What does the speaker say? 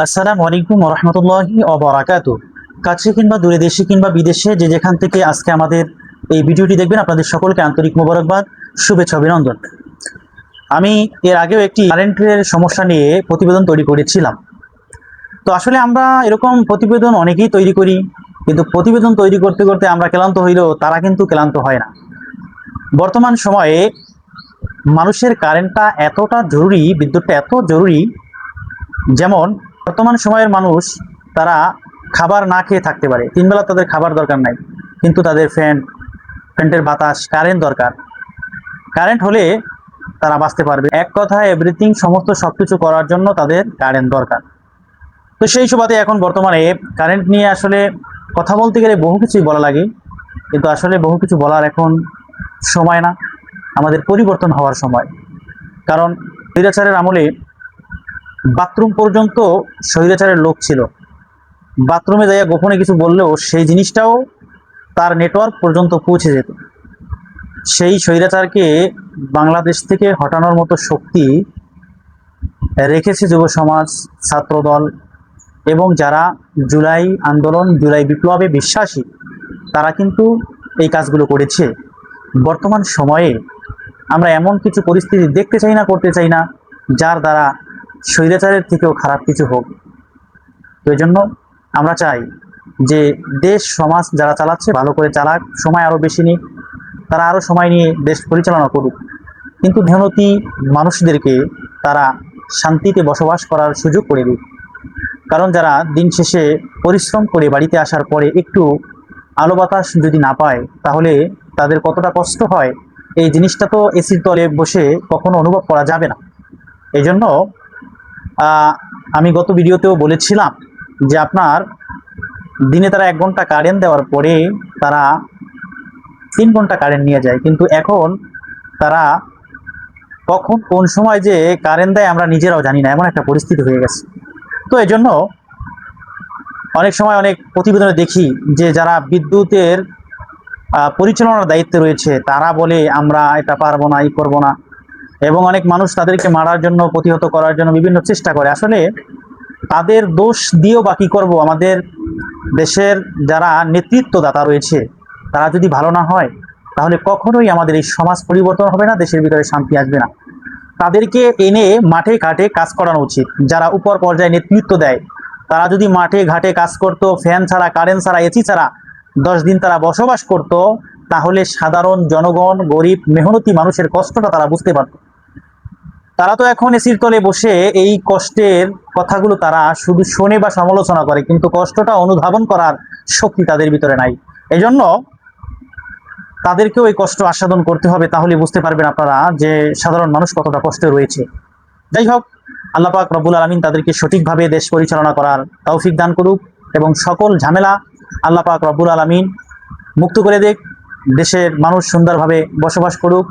আসসালামু আলাইকুম রহমতুল্লাহি ওবারাকাতু। কাছে কিংবা দূরে, দেশে কিংবা বিদেশে, যে যেখান থেকে আজকে আমাদের এই ভিডিওটি দেখবেন, আপনাদের সকলকে আন্তরিক মোবারকবাদ, শুভেচ্ছা, অভিনন্দন। আমি এর আগেও একটি কারেন্টের সমস্যা নিয়ে প্রতিবেদন তৈরি করেছিলাম। তো আসলে আমরা এরকম প্রতিবেদন অনেকেই তৈরি করি, কিন্তু প্রতিবেদন তৈরি করতে করতে আমরা ক্লান্ত হইলেও তারা কিন্তু ক্লান্ত হয় না। বর্তমান সময়ে মানুষের কারেন্টটা এতটা জরুরি, বিদ্যুৎটা এত জরুরি, যেমন বর্তমান সময়ের মানুষ তারা খাবার না খেয়ে থাকতে পারে, তিনবেলা তাদের খাবার দরকার নাই, কিন্তু তাদের ফ্যানের বাতাস, কারেন্ট দরকার। কারেন্ট হলে তারা বাঁচতে পারবে। এক কথায় এভরিথিং, সমস্ত সবকিছু করার জন্য তাদের কারেন্ট দরকার। তো সেই সুবাদে এখন বর্তমানে কারেন্ট নিয়ে আসলে কথা বলতে গেলে বহু কিছুই বলা লাগে, কিন্তু আসলে বহু কিছু বলার এখন সময় না, আমাদের পরিবর্তন হওয়ার সময়। কারণ স্বৈরাচারের আমলে বাথরুম পর্যন্ত স্বৈরাচারের লোক ছিল। বাথরুমে যাইয়া গোপনে কিছু বললেও সেই জিনিসটাও তার নেটওয়ার্ক পর্যন্ত পৌঁছে যেত। সেই স্বৈরাচারকে বাংলাদেশ থেকে হটানোর মতো শক্তি রেখেছে যুব সমাজ, ছাত্রদল এবং যারা জুলাই আন্দোলন, জুলাই বিপ্লবে বিশ্বাসী, তারা কিন্তু এই কাজগুলো করেছে। বর্তমান সময়ে আমরা এমন কিছু পরিস্থিতি দেখতে চাই না, করতে চাই না, যার দ্বারা স্বৈরাচারের থেকেও খারাপ কিছু হোক। তো এই জন্য আমরা চাই যে দেশ সমাজ যারা চালাচ্ছে ভালো করে চালাক, সময় আরও বেশি নিক, তারা আরও সময় নিয়ে দেশ পরিচালনা করুক, কিন্তু মেহনতি মানুষদেরকে তারা শান্তিতে বসবাস করার সুযোগ করে দিক। কারণ যারা দিন শেষে পরিশ্রম করে বাড়িতে আসার পরে একটু আলো বাতাস যদি না পায়, তাহলে তাদের কতটা কষ্ট হয় এই জিনিসটা তো এসির তলে বসে কখনো অনুভব করা যাবে না। এই জন্য আমি গত ভিডিওতেও বলেছিলাম যে আপনার দিনে তারা 1 ঘন্টা কারেন্ট দেওয়ার পরে তারা 3 ঘন্টা কারেন্ট নিয়ে যায়, কিন্তু এখন তারা কখন কোন সময় যে কারেন্ট দেয় আমরা নিজেরাও জানি না, এমন একটা পরিস্থিতি হয়ে গেছে। তো এই জন্য অনেক সময় অনেক প্রতিবেদনে দেখি যে যারা বিদ্যুতের পরিচালনার দায়িত্বে রয়েছে তারা বলে আমরা এটা পারবো না, এই করবো না, এবং অনেক মানুষ তাদেরকে মারার জন্য, প্রতিহত করার জন্য বিভিন্ন চেষ্টা করে। আসলে তাদের দোষ দিয়েও বাকি করব, আমাদের দেশের যারা নেতৃত্বদাতা রয়েছে তারা যদি ভালো না হয়, তাহলে কখনোই আমাদের এই সমাজ পরিবর্তন হবে না, দেশের ভিতরে শান্তি আসবে না। তাদেরকে এনে মাঠে ঘাটে কাজ করানো উচিত। যারা উপর পর্যায়ে নেতৃত্ব দেয় তারা যদি মাঠে ঘাটে কাজ করত, ফ্যান ছাড়া, কারেন্ট ছাড়া, এসি ছাড়া 10 দিন তারা বসবাস করত, তাহলে সাধারণ জনগণ, গরিব মেহনতি মানুষের কষ্টটা তারা বুঝতে পারত। তারা তো এখন এসির তলে বসে এই কষ্টের কথাগুলো তারা শুধু শোনে বা সমালোচনা করে, কিন্তু কষ্টটা অনুধাবন করার শক্তি তাদের ভিতরে নাই। এজন্য তাদেরকেও এই কষ্ট আস্বাদন করতে হবে, তাহলে বুঝতে পারবেন আপনারা যে সাধারণ মানুষ কতটা কষ্টে রয়েছে। যাই হোক, আল্লাহ পাক রব্বুল আলামিন তাদেরকে সঠিকভাবে দেশ পরিচালনা করার তৌফিক দান করুক এবং সকল ঝামেলা আল্লাহ পাক রব্বুল আলামিন মুক্ত করে দেখ, দেশের মানুষ সুন্দরভাবে বসবাস করুক।